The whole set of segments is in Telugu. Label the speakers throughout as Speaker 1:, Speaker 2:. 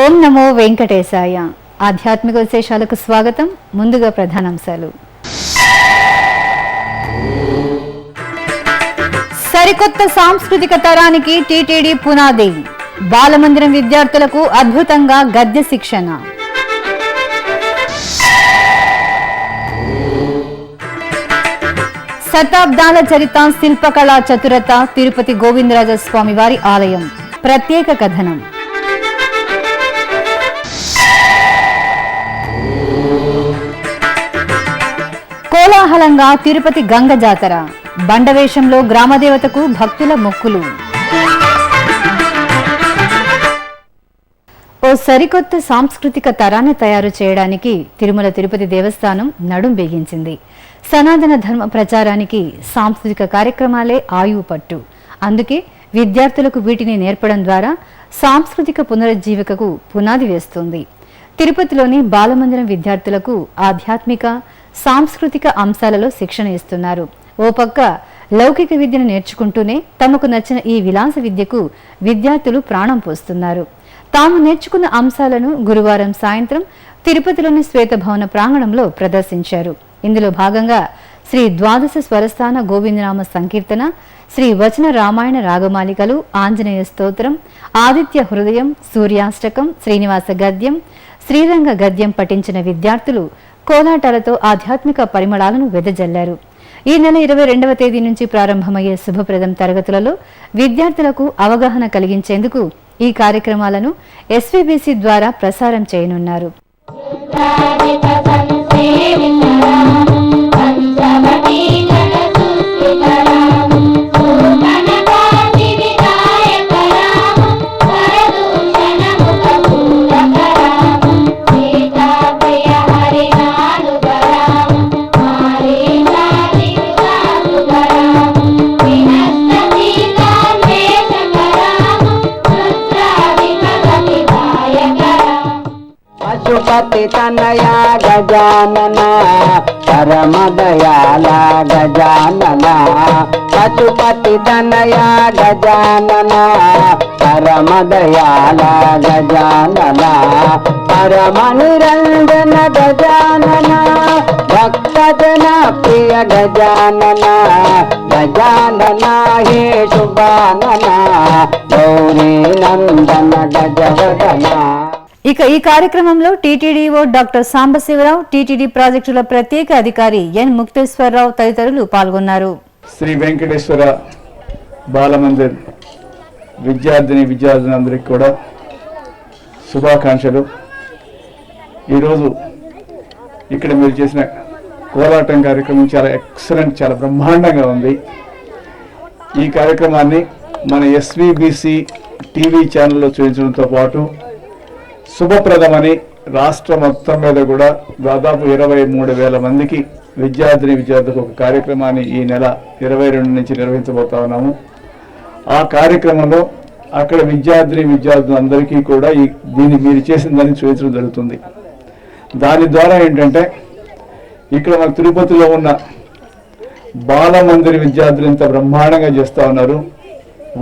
Speaker 1: ఓం నమో వెంకటేశాయ. ఆధ్యాత్మిక విశేషాలకు స్వాగతం. ముందుగా ప్రధానాంశాలు. సరికొత్త సాంస్కృతిక తరానికి టీటీడీ పునాది. బాలమందిరం విద్యార్థులకు అద్భుతంగా గద్య శిక్షణ. శతాబ్దాల చరిత శిల్పకళా చతురత తిరుపతి గోవిందరాజస్వామి వారి ఆలయం ప్రత్యేక కథనం. కోలాహలంగా తిరుపతి గంగ జాతర. బండవేషంలో గ్రామదేవతకు భక్తుల మొక్కులు. ఓ సరికొత్త సాంస్కృతిక తరాన్ని తయారు చేయడానికి తిరుమల తిరుపతి దేవస్థానం నడుం బిగించింది. సనాతన ధర్మ ప్రచారానికి సాంస్కృతిక కార్యక్రమాలే ఆయువు పట్టు. అందుకే విద్యార్థులకు వీటిని నేర్పడం ద్వారా సాంస్కృతిక పునరుజ్జీవికకు పునాది వేస్తుంది. తిరుపతిలోని బాలమందిరం విద్యార్థులకు ఆధ్యాత్మిక సాంస్కృతిక అంశాలలో శిక్షణ ఇస్తున్నారు. ఓ పక్క లౌకిక విద్యను నేర్చుకుంటూనే తమకు నచ్చిన ఈ విలాస విద్యకు విద్యార్థులు ప్రాణం పోస్తున్నారు. తాము నేర్చుకున్న అంశాలను గురువారం సాయంత్రం తిరుపతిలోని శ్వేతభవన ప్రాంగణంలో ప్రదర్శించారు. ఇందులో భాగంగా శ్రీ ద్వాదశ స్వరస్థాన గోవిందనామ సంకీర్తన, శ్రీ వచన రామాయణ రాగమాలికలు, ఆంజనేయ స్తోత్రం, ఆదిత్య హృదయం, సూర్యాష్టకం, శ్రీనివాస గద్యం, శ్రీరంగ గద్యం పఠించిన విద్యార్థులు కోలాటాలతో ఆధ్యాత్మిక పరిమళాలను వెదజల్లారు. ఈ నెల 22వ తేదీ నుంచి ప్రారంభమయ్యే శుభప్రదం తరగతులలో విద్యార్థులకు అవగాహన కలిగించేందుకు ఈ కార్యక్రమాలను ఎస్వీబీసీ ద్వారా ప్రసారం చేయనున్నారు.
Speaker 2: పశుపతి తనయా గజానన పరమ దయాల గజానన. పశుపతి తనయా గజానన పరమ దయాల గజానన. పరమ నిరంజన గజానన భక్తజన ప్రియ గజానన. గజానన హే శుభానన గౌరీ నందన గజవదన.
Speaker 1: ఇక ఈ కార్యక్రమంలో టీటీడీఓ డాక్టర్ సాంబశివరావు, టీటీడీ ప్రాజెక్టుల ప్రత్యేక అధికారి ఎన్ ముక్తేశ్వరరావు తదితరులు పాల్గొన్నారు.
Speaker 3: శ్రీ వెంకటేశ్వర బాలమందిర్ విద్యార్థులందరికీ కూడా శుభాకాంక్షలు. ఈరోజు ఇక్కడ మీరు చేసిన కోలాటం కార్యక్రమం చాలా ఎక్సలెంట్, చాలా బ్రహ్మాండంగా ఉంది. ఈ కార్యక్రమాన్ని మన ఎస్వీబీసీ టీవీ ఛానల్లో చూపించడంతో పాటు శుభప్రదమని రాష్ట్రం మొత్తం మీద కూడా దాదాపు 23,000 మందికి విద్యార్థులకు ఒక కార్యక్రమాన్ని ఈ నెల 22 నుంచి నిర్వహించబోతా ఉన్నాము. ఆ కార్యక్రమంలో అక్కడ విద్యార్థులందరికీ కూడా దీన్ని మీరు చేసిన దాన్ని చూపించడం జరుగుతుంది. దాని ద్వారా ఏంటంటే ఇక్కడ మన తిరుపతిలో ఉన్న బాలమందిర విద్యార్థులు ఇంత బ్రహ్మాండంగా చేస్తూ ఉన్నారు.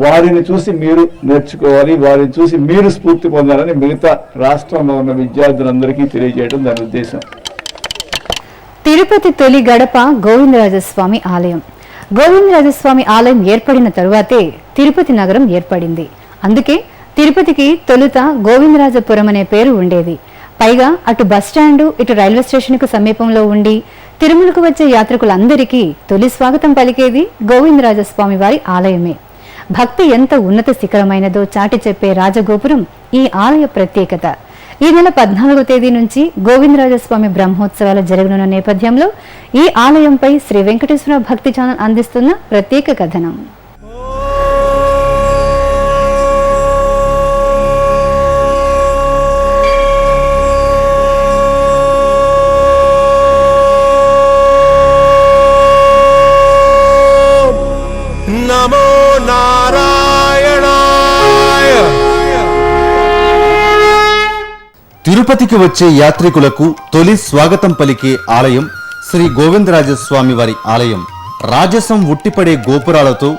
Speaker 3: వారిని చూసి మీరు నేర్చుకోవాలి, వారిని చూసి మీరు స్ఫూర్తి పొందాలని మిగతా రాష్ట్రంలో ఉన్న విద్యార్థులందరికీ తెలియజేయడం దాని ఉద్దేశం.
Speaker 1: తిరుపతి తొలి గడప గోవిందరాజస్వామి ఆలయం. గోవిందరాజస్వామి ఆలయం ఏర్పడిన తరువాతే తిరుపతి నగరం ఏర్పడింది. అందుకే తిరుపతికి తొలుత గోవిందరాజపురం అనే పేరు ఉండేది. పైగా అటు బస్టాండు, ఇటు రైల్వే స్టేషన్ కు సమీపంలో ఉండి తిరుమలకు వచ్చే యాత్రికులందరికీ తొలి స్వాగతం పలికేది గోవిందరాజస్వామి వారి ఆలయమే. భక్తి ఎంత ఉన్నత శిఖరమైనదో చాటి చెప్పే రాజగోపురం ఈ ఆలయ ప్రత్యేకత. ఈ నెల 14వ తేదీ నుంచి గోవిందరాజస్వామి బ్రహ్మోత్సవాలు జరగనున్న నేపథ్యంలో ఈ ఆలయంపై శ్రీ వెంకటేశ్వర భక్తి ఛానల్ అందిస్తున్న ప్రత్యేక కథనం.
Speaker 4: నమో నారాయణాయ.
Speaker 5: తిరుపతికి వచ్చే యాత్రికులకు తొలి స్వాగతం పలికే ఆలయం శ్రీ గోవిందరాజస్వామి వారి ఆలయం. రాజసం ఉట్టిపడే గోపురాలతో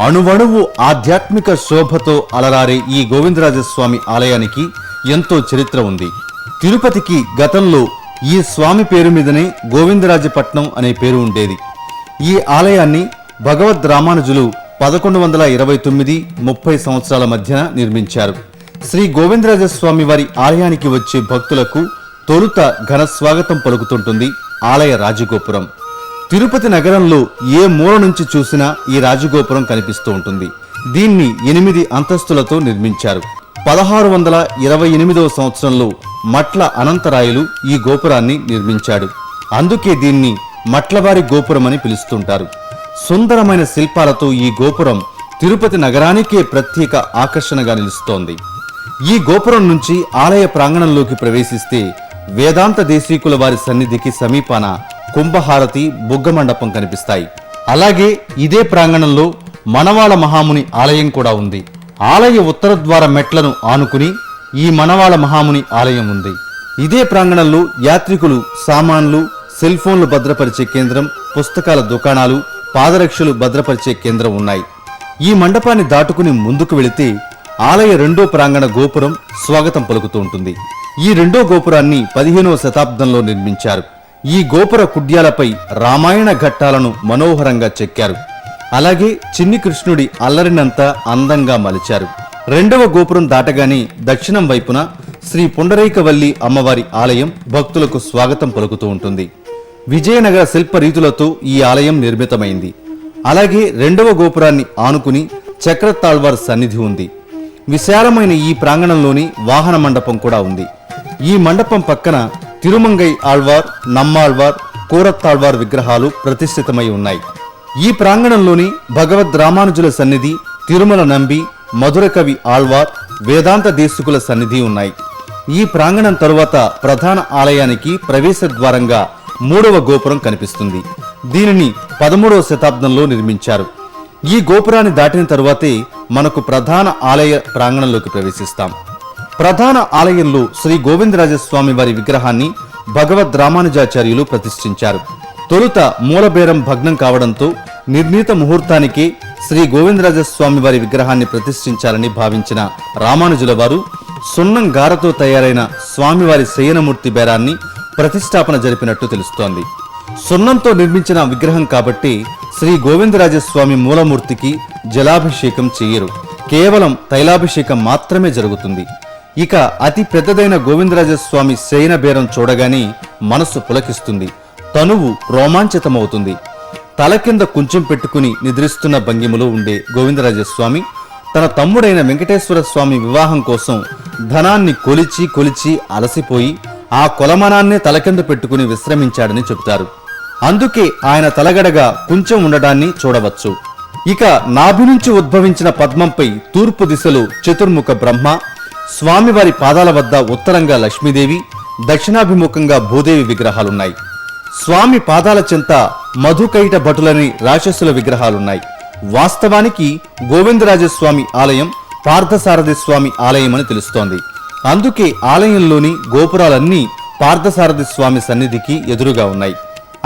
Speaker 5: అణువణువు ఆధ్యాత్మిక శోభతో అలరారే ఈ గోవిందరాజస్వామి ఆలయానికి ఎంతో చరిత్ర ఉంది. తిరుపతికి గతంలో ఈ స్వామి పేరు మీదనే గోవిందరాజపట్నం అనే పేరు ఉండేది. ఈ ఆలయాన్ని భగవద్ రామానుజులు 1129-30 సంవత్సరాల మధ్యన నిర్మించారు. శ్రీ గోవిందరాజస్వామి వారి ఆలయానికి వచ్చే భక్తులకు తొలుత ఘన స్వాగతం పలుకుతుంటుంది ఆలయ రాజగోపురం. తిరుపతి నగరంలో ఏ మూల నుంచి చూసినా ఈ రాజగోపురం కనిపిస్తూ ఉంటుంది. దీన్ని 8 అంతస్తులతో నిర్మించారు. 1628వ సంవత్సరంలో మట్ల అనంతరాయలు ఈ గోపురాన్ని నిర్మించాడు. అందుకే దీన్ని మట్లవారి గోపురం అని పిలుస్తుంటారు. సుందరమైన శిల్పాలతో ఈ గోపురం తిరుపతి నగరానికే ప్రత్యేక ఆకర్షణగా నిలుస్తోంది. ఈ గోపురం నుంచి ఆలయ ప్రాంగణంలోకి ప్రవేశిస్తే వేదాంత దేశీకుల వారి సన్నిధికి సమీపాన కుంభహారతి, బుగ్గ మండపం కనిపిస్తాయి. అలాగే ఇదే ప్రాంగణంలో మనవాళ మహాముని ఆలయం కూడా ఉంది. ఆలయ ఉత్తర ద్వార మెట్లను ఆనుకుని ఈ మనవాళ మహాముని ఆలయం ఉంది. ఇదే ప్రాంగణంలో యాత్రికులు సామాన్లు, సెల్ ఫోన్లు భద్రపరిచే కేంద్రం, పుస్తకాల దుకాణాలు, పాదరక్షలు భద్రపరిచే కేంద్రం ఉన్నాయి. ఈ మండపాన్ని దాటుకుని ముందుకు వెళితే ఆలయ రెండో ప్రాంగణ గోపురం స్వాగతం పలుకుతూ ఉంటుంది. ఈ రెండో గోపురాన్ని 15వ శతాబ్దంలో నిర్మించారు. ఈ గోపుర కుడ్యాలపై రామాయణ ఘట్టాలను మనోహరంగా చెక్కారు. అలాగే చిన్ని కృష్ణుడి అల్లరినంత అందంగా మలిచారు. రెండవ గోపురం దాటగానే దక్షిణం వైపున శ్రీ పుండరీకవల్లి అమ్మవారి ఆలయం భక్తులకు స్వాగతం పలుకుతూ ఉంటుంది. విజయనగర శిల్ప రీతులతో ఈ ఆలయం నిర్మితమైంది. అలాగే రెండవ గోపురాన్ని ఆనుకుని చక్రతాళ్వార్ సన్నిధి ఉంది. విశాలమైన ఈ ప్రాంగణంలోని వాహన మండపం కూడా ఉంది. ఈ మండపం పక్కన తిరుమంగై ఆళ్వార్, నమ్మాళ్వార్, కోరత్తాళ్వార్ విగ్రహాలు ప్రతిష్ఠితమై ఉన్నాయి. ఈ ప్రాంగణంలోని భగవద్ రామానుజుల సన్నిధి, తిరుమల నంబి, మధుర కవి ఆళ్వార్, వేదాంత దేశికుల సన్నిధి ఉన్నాయి. ఈ ప్రాంగణం తరువాత ప్రధాన ఆలయానికి ప్రవేశ ద్వారంగా 3వ గోపురం కనిపిస్తుంది. దీనిని 13వ శతాబ్దంలో నిర్మించారు. ఈ గోపురాన్ని దాటిన తరువాతే మనకు ప్రధాన ఆలయ ప్రాంగణంలోకి ప్రవేశిస్తాం. ప్రధాన ఆలయంలో శ్రీ గోవిందరాజస్వామి వారి విగ్రహాన్ని భగవద్ రామానుజాచార్యులు ప్రతిష్ఠించారు. తొలుత మూలబేరం భగ్నం కావడంతో నిర్ణీత ముహూర్తానికే శ్రీ గోవిందరాజస్వామి వారి విగ్రహాన్ని ప్రతిష్ఠించాలని భావించిన రామానుజుల వారు సున్నం గారతో తయారైన స్వామివారి శయనమూర్తి బేరాన్ని ప్రతిష్టాపన జరిపినట్టు తెలుస్తోంది. సున్నంతో నిర్మించిన విగ్రహం కాబట్టి శ్రీ గోవిందరాజస్వామి మూలమూర్తికి జలాభిషేకం చేయరు. కేవలం తైలాభిషేకం మాత్రమే జరుగుతుంది. ఇక అతి పెద్దదైన గోవిందరాజస్వామి శయన బేరం చూడగానే మనస్సు పులకిస్తుంది, తనువు రోమాంచితమవుతుంది. తల కింద కుంచెం పెట్టుకుని నిద్రిస్తున్న భంగిమలో ఉండే గోవిందరాజస్వామి తన తమ్ముడైన వెంకటేశ్వర స్వామి వివాహం కోసం ధనాన్ని కొలిచి అలసిపోయి ఆ కొలమనాన్నే తలకింద పెట్టుకుని విశ్రమించాడని చెబుతారు. అందుకే ఆయన తలగడగా కుంచెం ఉండడాన్ని చూడవచ్చు. ఇక నాభి నుంచి ఉద్భవించిన పద్మంపై తూర్పు దిశలో చతుర్ముఖ బ్రహ్మ, స్వామివారి పాదాల వద్ద ఉత్తరంగా లక్ష్మీదేవి, దక్షిణాభిముఖంగా భూదేవి విగ్రహాలున్నాయి. స్వామి పాదాల చెంత మధుకైట భటులని రాక్షసుల విగ్రహాలున్నాయి. వాస్తవానికి గోవిందరాజస్వామి ఆలయం పార్థసారథి స్వామి ఆలయమని తెలుస్తోంది. అందుకే ఆలయంలోని గోపురాలన్నీ పార్థసారథి స్వామి సన్నిధికి ఎదురుగా ఉన్నాయి.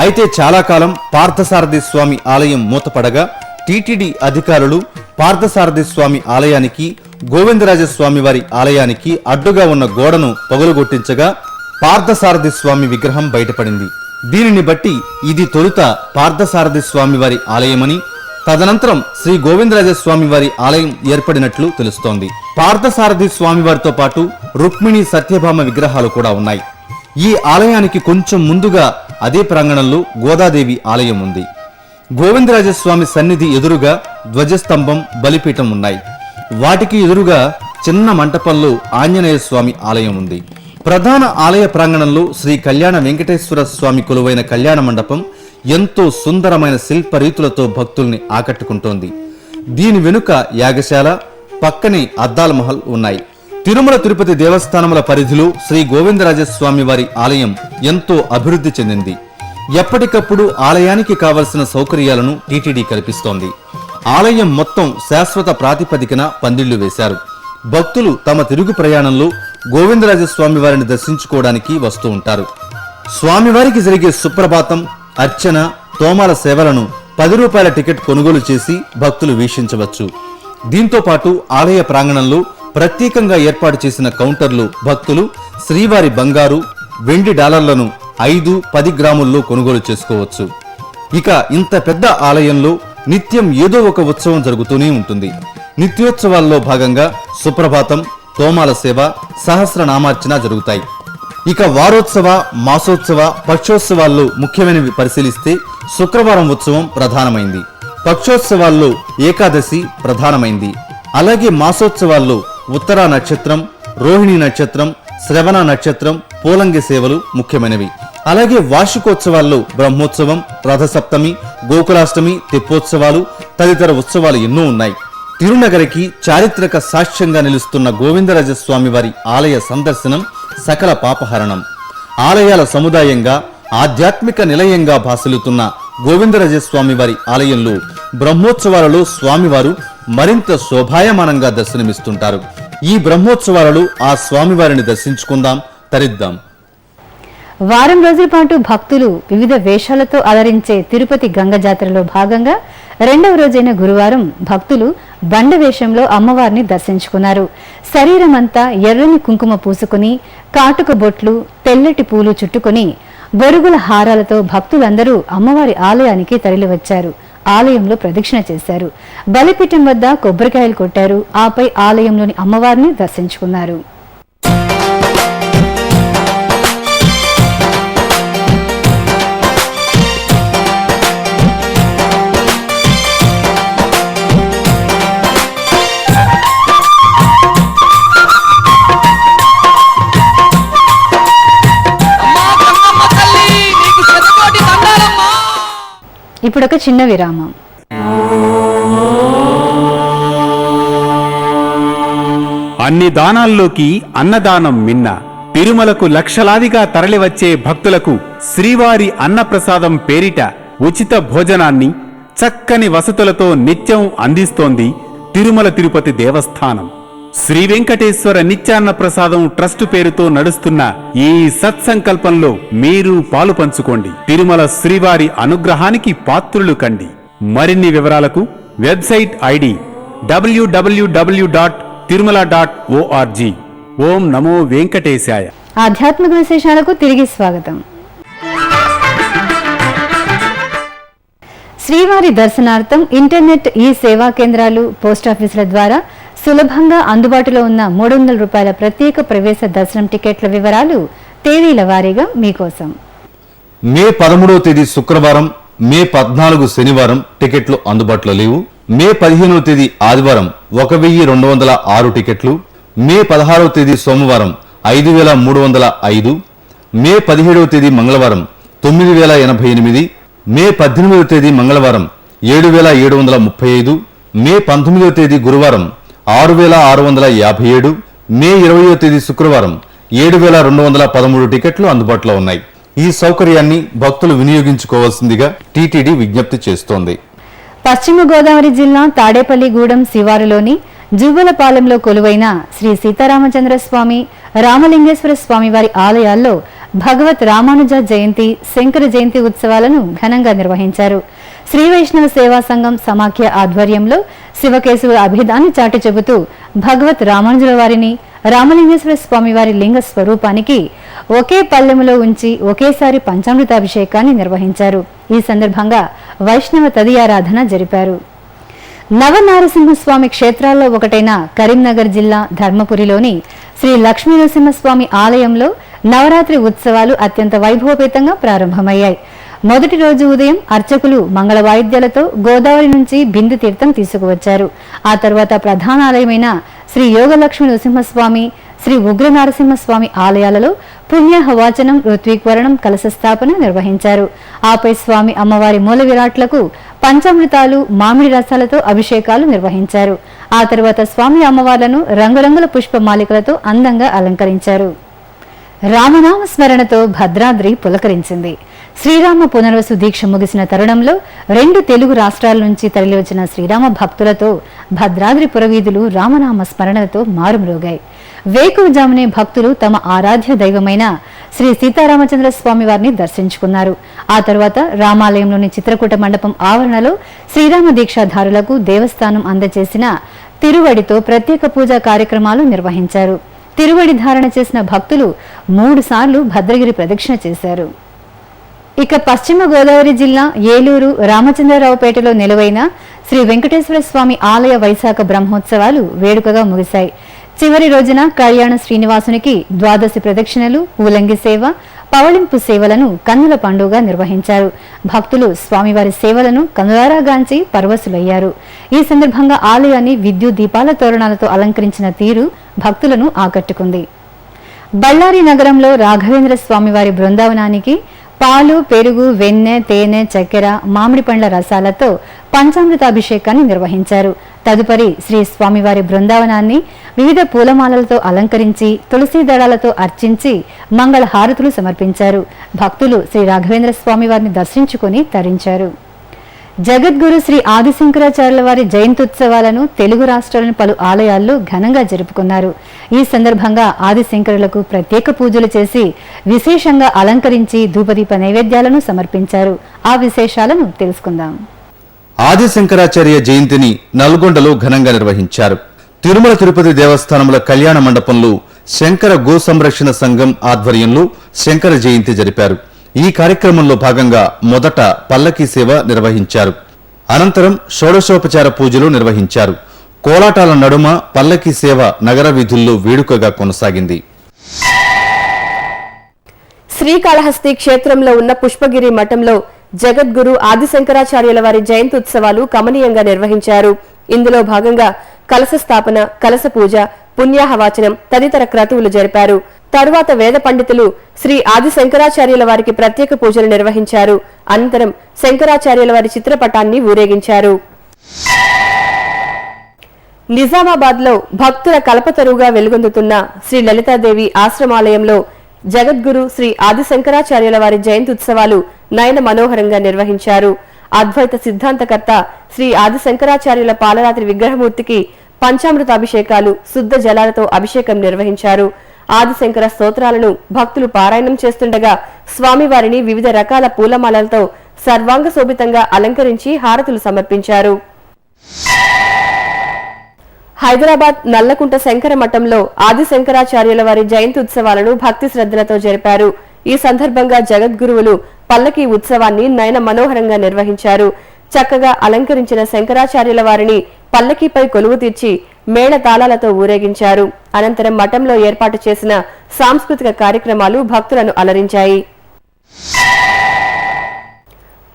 Speaker 5: అయితే చాలా కాలం పార్థసారథి స్వామి ఆలయం మూతపడగా టీటీడీ అధికారులు పార్థసారథి స్వామి ఆలయానికి, గోవిందరాజస్వామి వారి ఆలయానికి అడ్డుగా ఉన్న గోడను పగులగొట్టించగా పార్థసారథి స్వామి విగ్రహం బయటపడింది. దీనిని బట్టి ఇది తొలుత పార్థసారథి స్వామి వారి ఆలయమని, తదనంతరం శ్రీ గోవిందరాజస్వామి వారి ఆలయం ఏర్పడినట్లు తెలుస్తోంది. పార్థసారథి స్వామి వారితో పాటు రుక్మిణి, సత్యభామ విగ్రహాలు కూడా ఉన్నాయి. ఈ ఆలయానికి కొంచెం ముందుగా అదే ప్రాంగణంలో గోదాదేవి ఆలయం ఉంది. గోవిందరాజస్వామి సన్నిధి ఎదురుగా ధ్వజస్తంభం, బలిపీఠం ఉన్నాయి. వాటికి ఎదురుగా చిన్న మంటపంలో ఆంజనేయ స్వామి ఆలయం ఉంది. ప్రధాన ఆలయ ప్రాంగణంలో శ్రీ కళ్యాణ వెంకటేశ్వర స్వామి కొలువైన కళ్యాణ మండపం ఎంతో సుందరమైన శిల్ప రీతులతో భక్తుల్ని ఆకట్టుకుంటోంది. దీని వెనుక యాగశాల, పక్కనే అద్దాల మహల్ ఉన్నాయి. తిరుమల తిరుపతి దేవస్థానముల పరిధిలో శ్రీ గోవిందరాజస్వామి వారి ఆలయం ఎంతో అభివృద్ధి చెందింది. ఎప్పటికప్పుడు ఆలయానికి కావలసిన సౌకర్యాలను టీటీడీ కల్పిస్తోంది. ఆలయం మొత్తం శాశ్వత ప్రాతిపదికన పందిళ్లు వేశారు. భక్తులు తమ తిరుగు ప్రయాణంలో గోవిందరాజస్వామి వారిని దర్శించుకోవడానికి వస్తూ ఉంటారు. స్వామివారికి జరిగే సుప్రభాతం, అర్చన, తోమాల సేవలను 10 రూపాయల టికెట్ కొనుగోలు చేసి భక్తులు వీక్షించవచ్చు. దీంతో పాటు ఆలయ ప్రాంగణంలో ప్రత్యేకంగా ఏర్పాటు చేసిన కౌంటర్లు భక్తులు శ్రీవారి బంగారు వెండి డాలర్లను 5-10 గ్రాముల్లో కొనుగోలు చేసుకోవచ్చు. ఇక ఇంత పెద్ద ఆలయంలో నిత్యం ఏదో ఒక ఉత్సవం జరుగుతూనే ఉంటుంది. నిత్యోత్సవాల్లో భాగంగా సుప్రభాతం, తోమాల సేవ, సహస్రనామార్చన జరుగుతాయి. ఇక వారోత్సవ, మాసోత్సవ, పక్షోత్సవాల్లో ముఖ్యమైనవి పరిశీలిస్తే శుక్రవారం ఉత్సవం ప్రధానమైంది. పక్షోత్సవాల్లో ఏకాదశి ప్రధానమైంది. అలాగే మాసోత్సవాల్లో ఉత్తరా నక్షత్రం, రోహిణి నక్షత్రం, శ్రవణ నక్షత్రం, పోలంగి సేవలు ముఖ్యమైనవి. అలాగే వార్షికోత్సవాల్లో బ్రహ్మోత్సవం, రథసప్తమి, గోకులాష్టమి, తెప్పోత్సవాలు తదితర ఉత్సవాలు ఎన్నో ఉన్నాయి. తిరునగరికి చారిత్రక సాక్ష్యంగా నిలుస్తున్న గోవిందరాజస్వామి వారి ఆలయ సందర్శనం సకల పాపహరణం. ఆలయాల సముదాయంగా ఆధ్యాత్మిక నిలయంగా భాసలుతున్న గోవిందరాజస్వామి వారి ఆలయంలో బ్రహ్మోత్సవాలలో స్వామివారు మరింత శోభాయమానంగా దర్శనమిస్తుంటారు. ఈ బ్రహ్మోత్సవాలలో ఆ స్వామివారిని దర్శించుకుందాం, తరిద్దాం.
Speaker 1: వారం రోజుల పాటు భక్తులు వివిధ వేషాలతో అలరించే తిరుపతి గంగ జాతరలో భాగంగా రెండవ రోజైన గురువారం భక్తులు బండ వేషంలో అమ్మవారిని దర్శించుకున్నారు. శరీరమంతా ఎర్రని కుంకుమ పూసుకుని, కాటుక బొట్లు, తెల్లటి పూలు చుట్టుకుని, బొరుగుల హారాలతో భక్తులందరూ అమ్మవారి ఆలయానికి తరలివచ్చారు. ఆలయంలో ప్రదక్షిణ చేశారు. బలిపీఠం వద్ద కొబ్బరికాయలు కొట్టారు. ఆపై ఆలయంలోని అమ్మవారిని దర్శించుకున్నారు. ఇప్పుడు ఒక చిన్న విరామం.
Speaker 6: అన్ని దానాల్లోకి అన్నదానం మిన్న. తిరుమలకు లక్షలాదిగా తరలివచ్చే భక్తులకు శ్రీవారి అన్నప్రసాదం పేరిట ఉచిత భోజనాన్ని, చక్కని వసతులతో నిత్యం అందిస్తోంది తిరుమల తిరుపతి దేవస్థానం. శ్రీ వెంకటేశ్వర నిత్యాన్న ప్రసాదం ట్రస్ట్ పేరుతో నడుస్తున్న ఈ సత్సంకల్పంలో మీరు పాలు పంచుకోండి. తిరుమల శ్రీవారి అనుగ్రహానికి పాత్రులు కండి. మరిన్ని వివరాలకు వెబ్సైట్ ఐడి www.tirumala.org. ఓం నమో వెంకటేశాయ.
Speaker 1: ఆధ్యాత్మిక విశేషాలకు తిరిగి స్వాగతం. శ్రీవారి దర్శనార్థం ఇంటర్నెట్ ఈ సేవా కేంద్రాలు, పోస్టాఫీసుల ద్వారా సులభంగా అందుబాటులో ఉన్న 300 రూపాయల ప్రత్యేక ప్రవేశ దర్శనం టికెట్ల వివరాలు తేదీల వారీగా మీకోసం.
Speaker 5: మే 13వ తేదీ శుక్రవారం, మే 14 శనివారం టికెట్లు అందుబాటులో లేవు. మే 15వ తేదీ ఆదివారం 1206 టికెట్లు, మే 16వ తేదీ సోమవారం 5305, మే 17వ తేదీ మంగళవారం 9088, మే 18వ తేదీ మంగళవారం 7735, మే 19వ తేదీ గురువారం 6657, మే 20వ తేదీ శుక్రవారం 7213 టికెట్లు అందుబాటులో ఉన్నాయి. ఈ సౌకర్యాన్ని భక్తులు వినియోగించుకోవాల్సిందిగా టీటీడీ విజ్ఞప్తి చేస్తోంది.
Speaker 1: పశ్చిమ గోదావరి జిల్లా తాడేపల్లిగూడెం శివారులోని జువ్వలపాలెంలో కొలువైన శ్రీ సీతారామచంద్ర స్వామి, రామలింగేశ్వర స్వామి వారి ఆలయాల్లో భగవత్ రామానుజ జయంతి, శంకర జయంతి ఉత్సవాలను ఘనంగా నిర్వహించారు. శ్రీ వైష్ణవ సేవా సంఘం సమాఖ్య ఆధ్వర్యంలో శివకేశవుల అభిధాన్ని చాటి చెబుతూ భగవత్ రామానుజుల వారిని, రామలింగేశ్వర స్వామి వారి లింగ స్వరూపానికి ఒకే పల్లెములో ఉంచి ఒకేసారి పంచామృతాభిషేకాన్ని నిర్వహించారు. ఈ సందర్భంగా వైష్ణవ తదియారాధన జరిపారు. నవనారసింహస్వామి క్షేత్రాల్లో ఒకటైన కరీంనగర్ జిల్లా ధర్మపురిలోని శ్రీ లక్ష్మీనరసింహస్వామి ఆలయంలో నవరాత్రి ఉత్సవాలు అత్యంత వైభవపేతంగా ప్రారంభమయ్యాయి. మొదటి రోజు ఉదయం అర్చకులు మంగళ వాయిద్యాలతో గోదావరి నుంచి బిందు తీర్థం తీసుకువచ్చారు. ఆ తర్వాత ప్రధాన ఆలయమైన శ్రీ యోగలక్ష్మీ నరసింహస్వామి, శ్రీ ఉగ్ర నరసింహస్వామి ఆలయాలలో పుణ్యహవాచనం, ఋత్విక్వరణం, కలశ స్థాపన నిర్వహించారు. ఆపై స్వామి అమ్మవారి మూల విరాట్లకు పంచామృతాలు, మామిడి రసాలతో అభిషేకాలు నిర్వహించారు. ఆ తర్వాత స్వామి అమ్మవార్లను రంగురంగుల పుష్పమాలికలతో అందంగా అలంకరించారు. రామనామ స్మరణతో భద్రాద్రి పులకరించింది. శ్రీరామ పునర్వసు దీక్ష ముగిసిన తరుణంలో 2 తెలుగు రాష్ట్రాల నుంచి తరలివచ్చిన శ్రీరామ భక్తులతో భద్రాద్రి పురవీధులు రామనామ స్మరణలతో మారుమ్రోగాయి. వేకువజామునే భక్తులు తమ ఆరాధ్య దైవమైన శ్రీ సీతారామచంద్ర స్వామి వారిని దర్శించుకున్నారు. ఆ తర్వాత రామాలయంలోని చిత్రకూట మండపం ఆవరణలో శ్రీరామ దీక్షాధారులకు దేవస్థానం అందజేసిన తిరువడితో ప్రత్యేక పూజా కార్యక్రమాలు నిర్వహించారు. తిరువడి ధారణ చేసిన భక్తులు 3 సార్లు భద్రగిరి ప్రదక్షిణ చేశారు. ఇక పశ్చిమ గోదావరి జిల్లా ఏలూరు రామచంద్రరావుపేటలో నెలవైన శ్రీ వెంకటేశ్వర స్వామి ఆలయ వైశాఖ బ్రహ్మోత్సవాలు వేడుకగా ముగిశాయి. చివరి రోజున కళ్యాణ శ్రీనివాసునికి ద్వాదశి ప్రదక్షిణలు, ఊలంగి సేవ, పవళింపు సేవలను కన్నుల పండుగ నిర్వహించారు. భక్తులు స్వామివారి సేవలను కనులారాగాంచి పరవశులయ్యారు. ఈ సందర్భంగా ఆలయాన్ని విద్యుత్ దీపాల తోరణాలతో అలంకరించిన తీరు భక్తులను ఆకట్టుకుంది. బళ్ళారి నగరంలో రాఘవేంద్ర స్వామివారి బృందావనానికి పాలు, పెరుగు, వెన్నె, తేనె, చక్కెర, మామిడి పండ్ల రసాలతో పంచామృతాభిషేకాన్ని నిర్వహించారు. తదుపరి శ్రీ స్వామివారి బృందావనాన్ని వివిధ పూలమాలలతో అలంకరించి తులసి దళాలతో అర్చించి మంగళ హారతులు సమర్పించారు. భక్తులు శ్రీ రాఘవేంద్ర స్వామివారిని దర్శించుకుని తరించారు. జగద్గురు శ్రీ ఆదిశంకరాచార్యుల వారి జయంత్యుత్సవాలను తెలుగు రాష్ట్రాల్లోని పలు ఆలయాల్లో ఘనంగా జరుపుకున్నారు. ఈ సందర్భంగా ఆదిశంకరులకు ప్రత్యేక పూజలు చేసి విశేషంగా అలంకరించి ధూపదీప నైవేద్యాలను సమర్పించారు. ఆ విశేషాలను తెలుసుకుందాం.
Speaker 5: ఆదిశంకరాచార్య జయంతిని నల్గొండలో ఘనంగా నిర్వహించారు. తిరుమల తిరుపతి దేవస్థానముల కళ్యాణ మండపంలో శంకర గో సంరక్షణ సంఘం ఆధ్వర్యంలో శంకర జయంతి జరిపారు. ఈ కార్యక్రమంలో భాగంగా మొదట పల్లకీ సేవ నిర్వహించారు. అనంతరం షోడశోపచార పూజలు నిర్వహించారు. కోలాటాల నడుమ పల్లకీ సేవ నగర వీధుల్లో వేడుకగా కొనసాగింది.
Speaker 7: శ్రీకాళహస్తి క్షేత్రంలో ఉన్న పుష్పగిరి మఠంలో జగద్గురు ఆదిశంకరాచార్యుల వారి జయంత్యుత్సవాలు కమనీయంగా నిర్వహించారు. ఇందులో భాగంగా కలశ స్థాపన, కలశ పూజ, పుణ్యాహవాచనం తదితర క్రతువులు జరిపారు. తరువాత వేద పండితులు శ్రీ ఆదిశంకరాచార్యుల వారికి ప్రత్యేక పూజలు నిర్వహించారు. అనంతరం శంకరాచార్యుల వారి చిత్రపటాన్ని ఊరేగించారు. నిజామాబాద్ లో భక్తుల కల్పతరుగా వెలుగొందుతున్న శ్రీ లలితాదేవి ఆశ్రమాలయంలో జగద్గురు శ్రీ ఆదిశంకరాచార్యుల వారి జయంత్యుత్సవాలు నయన మనోహరంగా నిర్వహించారు. అద్వైత సిద్ధాంతకర్త శ్రీ ఆదిశంకరాచార్యుల పాలరాత్రి విగ్రహమూర్తికి పంచామృతాభిషేకాలు, శుద్ధ జలాలతో అభిషేకం నిర్వహించారు. ఆదిశంకర స్తోత్రాలను భక్తులు పారాయణం చేస్తుండగా స్వామివారిని వివిధ రకాల పూలమాలలతో సర్వాంగ శోభితంగా అలంకరించి హారతులు సమర్పించారు. హైదరాబాద్ నల్లకుంట శంకర మఠంలో ఆదిశంకరాచార్యుల వారి జయంత్యుత్సవాలను భక్తి శ్రద్ధలతో జరిపారు. ఈ సందర్భంగా జగద్గురువులు పల్లకీ ఉత్సవాన్ని నయన మనోహరంగా నిర్వహించారు. చక్కగా అలంకరించిన శంకరాచార్యుల వారిని పల్లకీపై కొలువు తీర్చి మేళ తాళాలతో ఊరేగించారు. అనంతరం మఠంలో ఏర్పాటు చేసిన సాంస్కృతిక కార్యక్రమాలు భక్తులను అలరించాయి.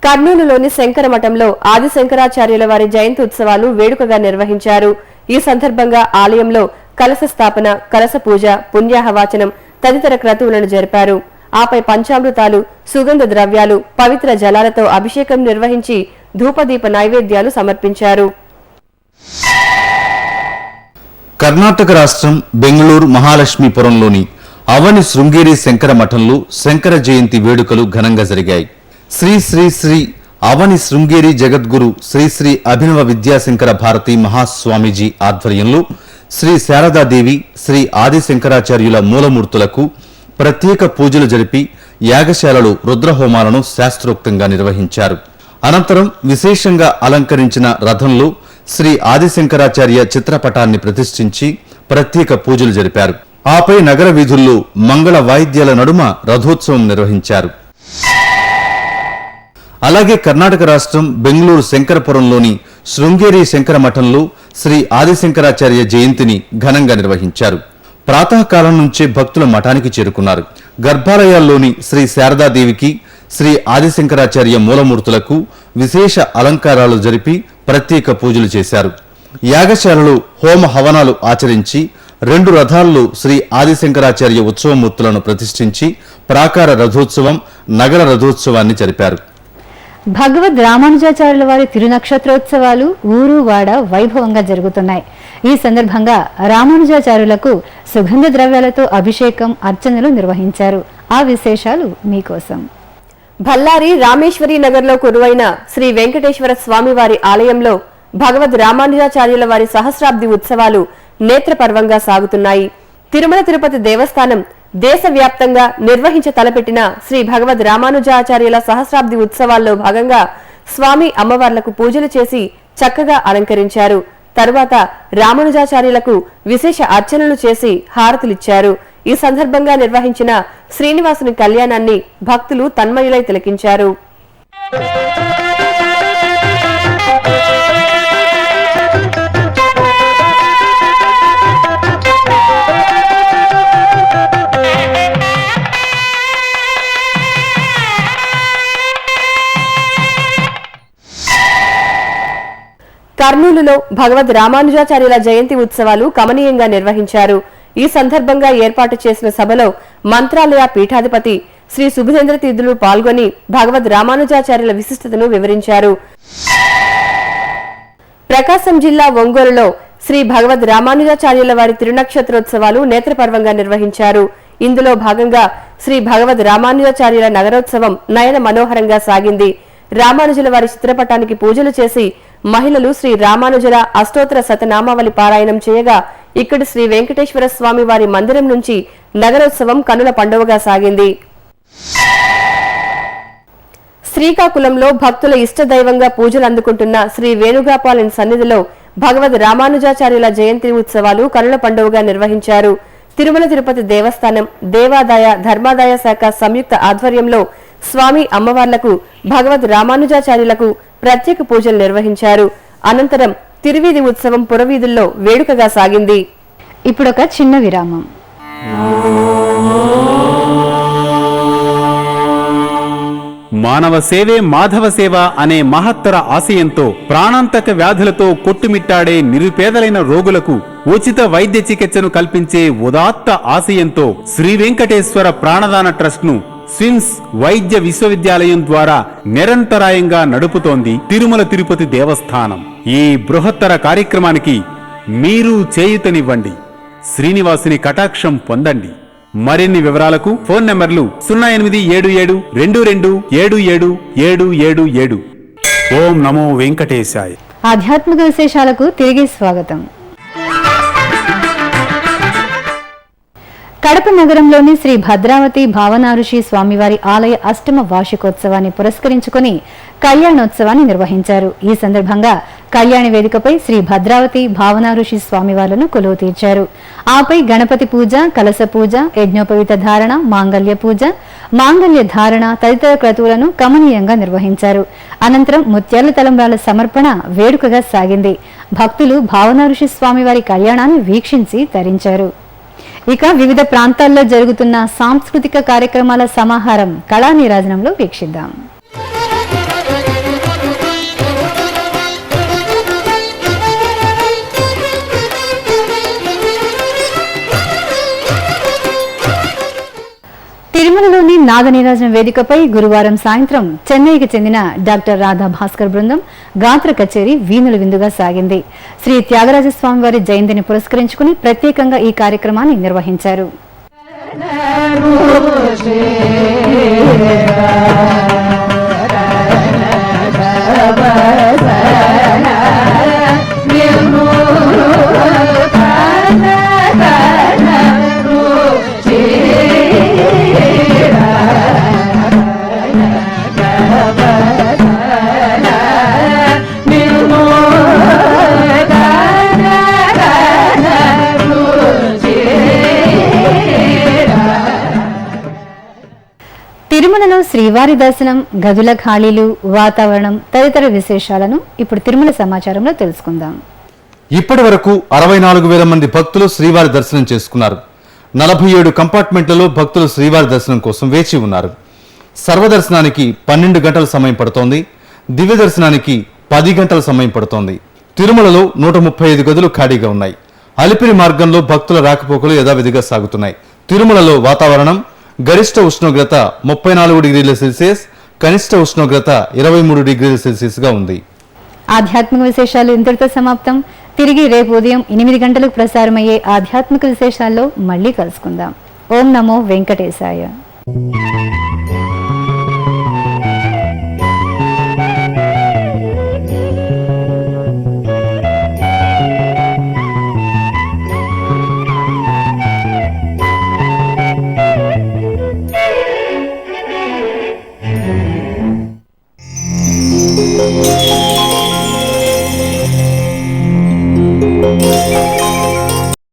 Speaker 7: కర్నూలులోని శంకర మఠంలో ఆదిశంకరాచార్యుల వారి జయంతి ఉత్సవాలు వేడుకగా నిర్వహించారు. ఈ సందర్భంగా ఆలయంలో కలశ స్థాపన, కలశ పూజ, పుణ్యాహవాచనం తదితర క్రతువులను జరిపారు. ఆపై పంచామృతాలు, సుగంధ ద్రవ్యాలు, పవిత్ర జలాలతో అభిషేకం నిర్వహించి ధూపదీప నైవేద్యాలు సమర్పించారు.
Speaker 5: కర్ణాటక రాష్ట్రం బెంగళూరు మహాలక్ష్మీపురంలోని అవని శృంగేరి శంకర మఠంలో శంకర జయంతి వేడుకలు ఘనంగా జరిగాయి. శ్రీ శ్రీ శ్రీ అవని శృంగేరి జగద్గురు శ్రీ శ్రీ అభినవ విద్యాశంకర భారతి మహాస్వామీజీ ఆధ్వర్యంలో శ్రీ శారదాదేవి, శ్రీ ఆదిశంకరాచార్యుల మూలమూర్తులకు ప్రత్యేక పూజలు జరిపి యాగశాలలో రుద్రహోమాలను శాస్త్రోక్తంగా నిర్వహించారు. అనంతరం విశేషంగా అలంకరించిన రథంలో శ్రీ ఆదిశంకరాచార్య చిత్రపటాన్ని ప్రతిష్ఠించి ప్రత్యేక పూజలు జరిపారు. ఆపై నగర వీధుల్లో మంగళ వాయిద్యాల నడుమ రథోత్సవం నిర్వహించారు. అలాగే కర్ణాటక రాష్ట్రం బెంగళూరు శంకరపురంలోని శృంగేరి శంకర మఠంలో శ్రీ ఆదిశంకరాచార్య జయంతిని ఘనంగా నిర్వహించారు. ప్రాతకాలం నుంచే భక్తుల మఠానికి చేరుకున్నారు. గర్భాలయాల్లోని శ్రీ శారదాదేవికి, శ్రీ ఆదిశంకరాచార్య మూలమూర్తులకు విశేష అలంకారాలు జరిపి ప్రత్యేక పూజలు చేశారు. యాగశాలలో హోమ హవనాలు ఆచరించి 2 రథాల్లో శ్రీ ఆదిశంకరాచార్య ఉత్సవమూర్తులను ప్రతిష్ఠించి ప్రాకార రథోత్సవం, నగర రథోత్సవాన్ని జరిపారు.
Speaker 1: భగవద్ రామానుజాచార్యుల వారి తిరునక్షత్రోత్సవాలు ఊరు వాడ వైభవంగా జరుగుతున్నాయి. ఈ సందర్భంగా రామానుజాచార్యులకు సుగంధ ద్రవ్యాలతో అభిషేకం, అర్చనలు నిర్వహించారు. ఆ విశేషాలు మీకోసం.
Speaker 7: భల్లారి రామేశ్వరి నగర్లో కొలువైన శ్రీ వెంకటేశ్వర స్వామివారి ఆలయంలో భగవద్ రామానుజాచార్యుల వారి సహస్రాబ్ది ఉత్సవాలు నేత్రపర్వంగా సాగుతున్నాయి. తిరుమల తిరుపతి దేవస్థానం దేశవ్యాప్తంగా నిర్వహించ తలపెట్టిన శ్రీ భగవద్ రామానుజాచార్యుల సహస్రాబ్ది ఉత్సవాల్లో భాగంగా స్వామి అమ్మవార్లకు పూజలు చేసి చక్కగా అలంకరించారు. తరువాత రామానుజాచార్యులకు విశేష అర్చనలు చేసి హారతులిచ్చారు. ఈ సందర్భంగా నిర్వహించిన శ్రీనివాసుని కళ్యాణాన్ని భక్తులు తన్మయులై తిలకించారు. కర్నూలులో భగవద్ రామానుజాచార్యుల జయంతి ఉత్సవాలు కమనీయంగా నిర్వహించారు. ఈ సందర్భంగా ఏర్పాటు చేసిన సభలో మంత్రాలయ పీఠాధిపతి శ్రీ సుబుధేంద్ర తీర్థులు పాల్గొని భగవద్ రామానుజాచార్యుల విశిష్టతను వివరించారు. ప్రకాశం జిల్లా ఒంగోలులో శ్రీ భగవద్ రామానుజాచార్యుల వారి తిరునక్షత్రోత్సవాలు నేత్రపర్వంగా నిర్వహించారు. ఇందులో భాగంగా శ్రీ భగవద్ రామానుజాచార్యుల నగరోత్సవం నయన మనోహరంగా సాగింది. రామానుజుల వారి చిత్రపటానికి పూజలు చేసి మహిళలు శ్రీ రామానుజుల అష్టోత్తర శతనామావళి పారాయణం చేయగా ఇక్కడి శ్రీ వెంకటేశ్వర స్వామి వారి మందిరం నుంచి నగరోత్సవం కనుల పండువగా సాగింది. శ్రీకాకుళంలో భక్తుల ఇష్టదైవంగా పూజలు అందుకుంటున్న శ్రీ వేణుగోపాలన్ సన్నిధిలో భగవద్ రామానుజాచార్యుల జయంతి ఉత్సవాలు కనుల పండువగా నిర్వహించారు. తిరుమల తిరుపతి దేవస్థానం దేవాదాయ ధర్మాదాయ శాఖ సంయుక్త ఆధ్వర్యంలో స్వామి అమ్మవార్లకు భగవద్ రామానుజాచార్యులకు ప్రత్యేక పూజలు నిర్వహించారు. అనంతరం తిరువీధి ఉత్సవం పురవీధుల్లో వేడుకగా సాగింది.
Speaker 1: ఇప్పుడొక చిన్న విరామం.
Speaker 6: మానవ సేవే మాధవ సేవ అనే మహత్తర ఆశయంతో ప్రాణాంతక వ్యాధులతో కొట్టుమిట్టాడే నిరుపేదలైన రోగులకు ఉచిత వైద్య చికిత్సను కల్పించే ఉదాత్త ఆశయంతో శ్రీ వెంకటేశ్వర ప్రాణదాన ట్రస్ట్ ను స్విమ్స్ వైద్య విశ్వవిద్యాలయం ద్వారా నిరంతరాయంగా నడుపుతోంది తిరుమల తిరుపతి దేవస్థానం. ఈ బృహత్తర కార్యక్రమానికి మీరు చేయూతనివ్వండి, శ్రీనివాసుని కటాక్షం పొందండి. మరిన్ని వివరాలకు ఫోన్ నంబర్లు 087722777777. ఓం నమో వెంకటేశాయ.
Speaker 1: ఆధ్యాత్మిక విశేషాలకు తిరిగి స్వాగతం. కడప నగరంలోని శ్రీ భద్రావతి భావనారుషి స్వామివారి ఆలయ అష్టమ వార్షికోత్సవాన్ని పురస్కరించుకుని కళ్యాణోత్సవాన్ని నిర్వహించారు. ఈ సందర్భంగా కళ్యాణ వేదికపై శ్రీ భద్రావతి భావనారుషి స్వామివార్లను కొలువు తీర్చారు. ఆపై గణపతి పూజ, కలశ పూజ, యజ్ఞోపవీత ధారణ, మాంగళ్య పూజ, మాంగళ్య ధారణ తదితర క్రతువులను కమనీయంగా నిర్వహించారు. అనంతరం ముత్యాల తలంబ్రాల సమర్పణ వేడుకగా సాగింది. భక్తులు భావనారుషి స్వామివారి కళ్యాణాన్ని వీక్షించి తరించారు. ఇక వివిధ ప్రాంతాల్లో జరుగుతున్న సాంస్కృతిక కార్యక్రమాల సమాహారం కళా నీరాజనంలో వీక్షిద్దాం. తిరుమలలోని నాద నీరాజన వేదికపై గురువారం సాయంత్రం చెన్నైకి చెందిన డాక్టర్ రాధా భాస్కర్ బృందం గాత్ర కచేరీ వీణుల విందుగా సాగింది. శ్రీ త్యాగరాజస్వామి వారి జయంతిని పురస్కరించుకుని ప్రత్యేకంగా ఈ కార్యక్రమాన్ని నిర్వహించారు. తిరుమలలో శ్రీవారి దర్శనం, గదుల ఖాళీలు, వాతావరణం తదితర విశేషాలను ఇప్పుడు తిరుమల సమాచారంలో తెలుసుకుందాం.
Speaker 5: ఇప్పటి వరకు 64,000 మంది భక్తులు శ్రీవారి దర్శనం చేసుకున్నారు. 47 కంపార్ట్మెంట్లలో భక్తులు శ్రీవారి దర్శనం కోసం వేచి ఉన్నారు. సర్వదర్శనానికి 12 గంటల సమయం పడుతోంది. దివ్య దర్శనానికి 10 గంటల సమయం పడుతోంది. తిరుమలలో 135 గదులు ఖాళీగా ఉన్నాయి. అలిపిరి మార్గంలో భక్తుల రాకపోకలు యథావిధిగా సాగుతున్నాయి. తిరుమలలో వాతావరణం గరిష్ట ఉష్ణోగ్రత 34 డిగ్రీల సెల్సియస్, కనిష్ట ఉష్ణోగ్రత 23 డిగ్రీల సెల్సియస్ గా ఉంది.
Speaker 1: ఆధ్యాత్మిక విశేషాలు ఇంతటితో సమాప్తం. తిరిగి రేపు ఉదయం 8 గంటలకు ప్రసారమయ్యే ఆధ్యాత్మిక విశేషాల్లో మళ్ళీ కలుసుకుందాం. ఓం నమో వెంకటేశాయ.